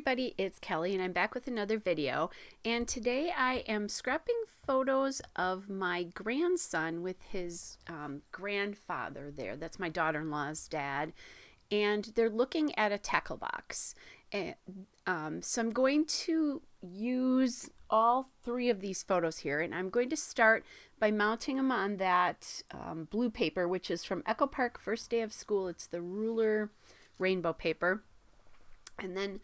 everybody, it's Kelly and I'm back with another video, and today I am scrapping photos of my grandson with his grandfather there. That's my daughter-in-law's dad, and they're looking at a tackle box. And, so I'm going to use all three of these photos here, and I'm going to start by mounting them on that blue paper, which is from Echo Park First Day of School. It's the ruler rainbow paper. And then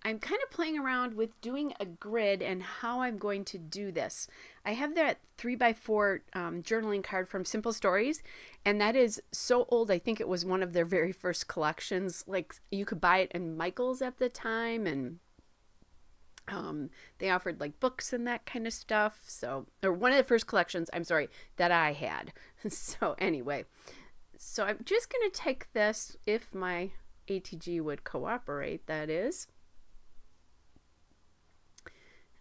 I'm kind of playing around with doing a grid and how I'm going to do this. I have that 3x4 journaling card from Simple Stories, and that is so old. I think it was one of their very first collections. Like, you could buy it in Michael's at the time, and they offered like books and that kind of stuff. So, or one of the first collections, I'm sorry, that I had. So anyway, so I'm just going to take this, if my ATG would cooperate, that is.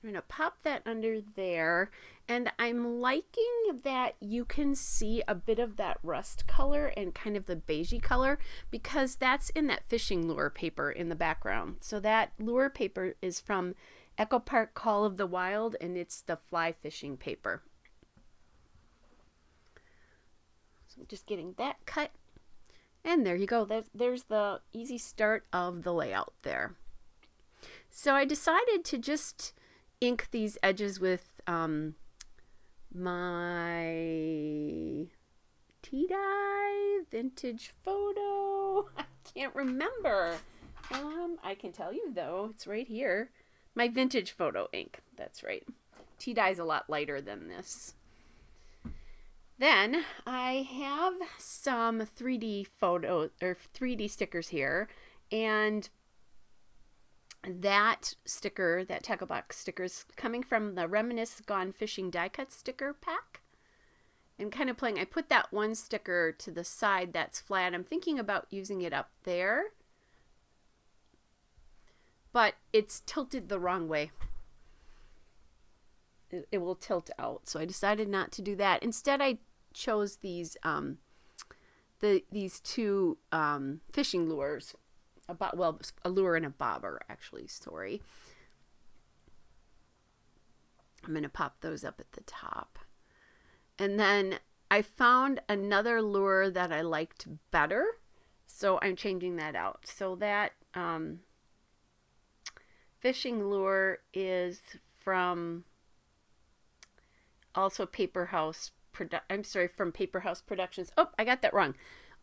I'm going to pop that under there, and I'm liking that you can see a bit of that rust color and kind of the beigey color, because that's in that fishing lure paper in the background. So that lure paper is from Echo Park Call of the Wild, and it's the fly fishing paper. So I'm just getting that cut. And there you go. There's the easy start of the layout there. So I decided to just ink these edges with my tea-dye vintage photo. I can't remember. I can tell you though, it's right here. My vintage photo ink. That's right. Tea-dye is a lot lighter than this. Then I have some 3D photos or 3D stickers here, and that sticker, that tackle box sticker, is coming from the Reminisce Gone Fishing die cut sticker pack. And kind of playing, I put that one sticker to the side that's flat. I'm thinking about using it up there, but it's tilted the wrong way. It will tilt out, so I decided not to do that. Instead, I chose these these two fishing lures, well, a lure and a bobber, actually. Sorry. I'm going to pop those up at the top. And then I found another lure that I liked better, so I'm changing that out. So that fishing lure is from also Paper House from Paper House Productions. Oh, I got that wrong.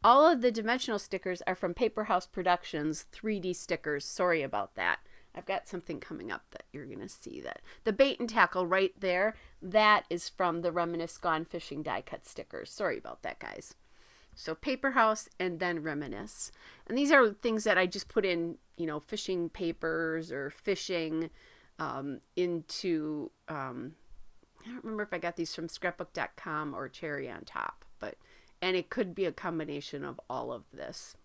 All of the dimensional stickers are from Paper House Productions 3D stickers. Sorry about that. I've got something coming up that you're going to see. That the bait and tackle right there, that is from the Reminisce Gone Fishing die cut stickers. Sorry about that, guys. So Paper House and then Reminisce. And these are things that I just put in, you know, fishing papers or fishing into I don't remember if I got these from Scrapbook.com or Cherry on Top, and it could be a combination of all of this.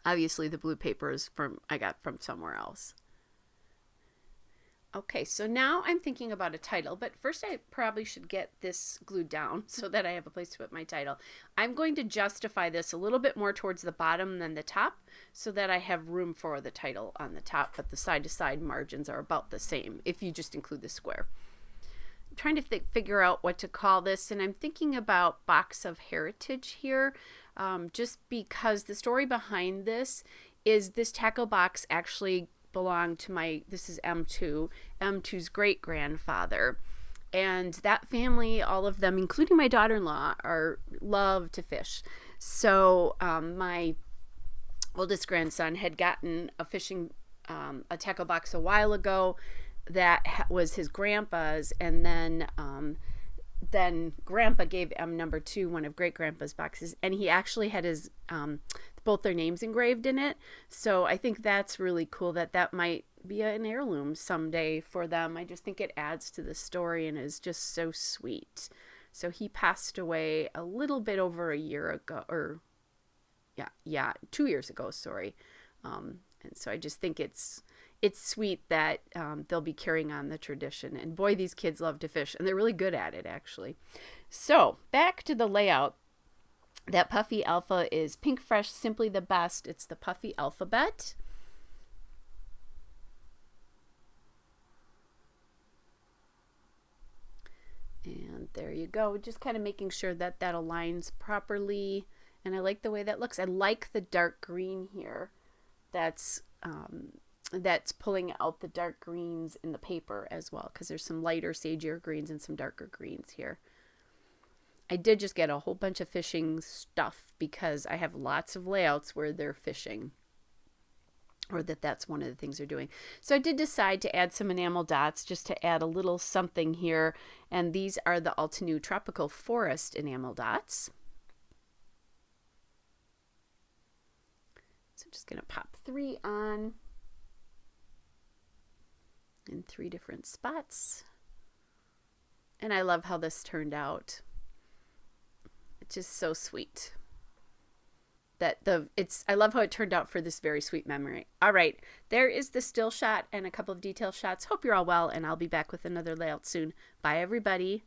Obviously, the blue paper is I got from somewhere else. Okay, so now I'm thinking about a title, but first I probably should get this glued down so that I have a place to put my title. I'm going to justify this a little bit more towards the bottom than the top so that I have room for the title on the top, but the side-to-side margins are about the same if you just include the square. I'm trying to figure out what to call this, and I'm thinking about Box of Heritage here, just because the story behind this is this tackle box actually belonged to this is M2's great-grandfather. And that family, all of them, including my daughter-in-law, love to fish. So my oldest grandson had gotten a tackle box a while ago that was his grandpa's, and then Grandpa gave M2 one of great-grandpa's boxes, and he actually had his both their names engraved in it. So I think that's really cool that might be an heirloom someday for them. I just think it adds to the story and is just so sweet. So he passed away a little bit over a year ago, or 2 years ago, sorry. And so I just think it's sweet that they'll be carrying on the tradition. And boy, these kids love to fish, and they're really good at it, actually. So back to the layout. That Puffy Alpha is Pink Fresh, Simply the Best. It's the Puffy Alphabet. There you go. Just kind of making sure that that aligns properly. And I like the way that looks. I like the dark green here. That's pulling out the dark greens in the paper as well, because there's some lighter sagier greens and some darker greens here. I did just get a whole bunch of fishing stuff because I have lots of layouts where they're fishing, or that's one of the things they're doing. So I did decide to add some enamel dots just to add a little something here. And these are the Altenew Tropical Forest enamel dots. So I'm just going to pop 3 on in 3 different spots. And I love how this turned out. It's just so sweet. I love how it turned out for this very sweet memory. All right, there is the still shot and a couple of detail shots. Hope you're all well, and I'll be back with another layout soon. Bye, everybody.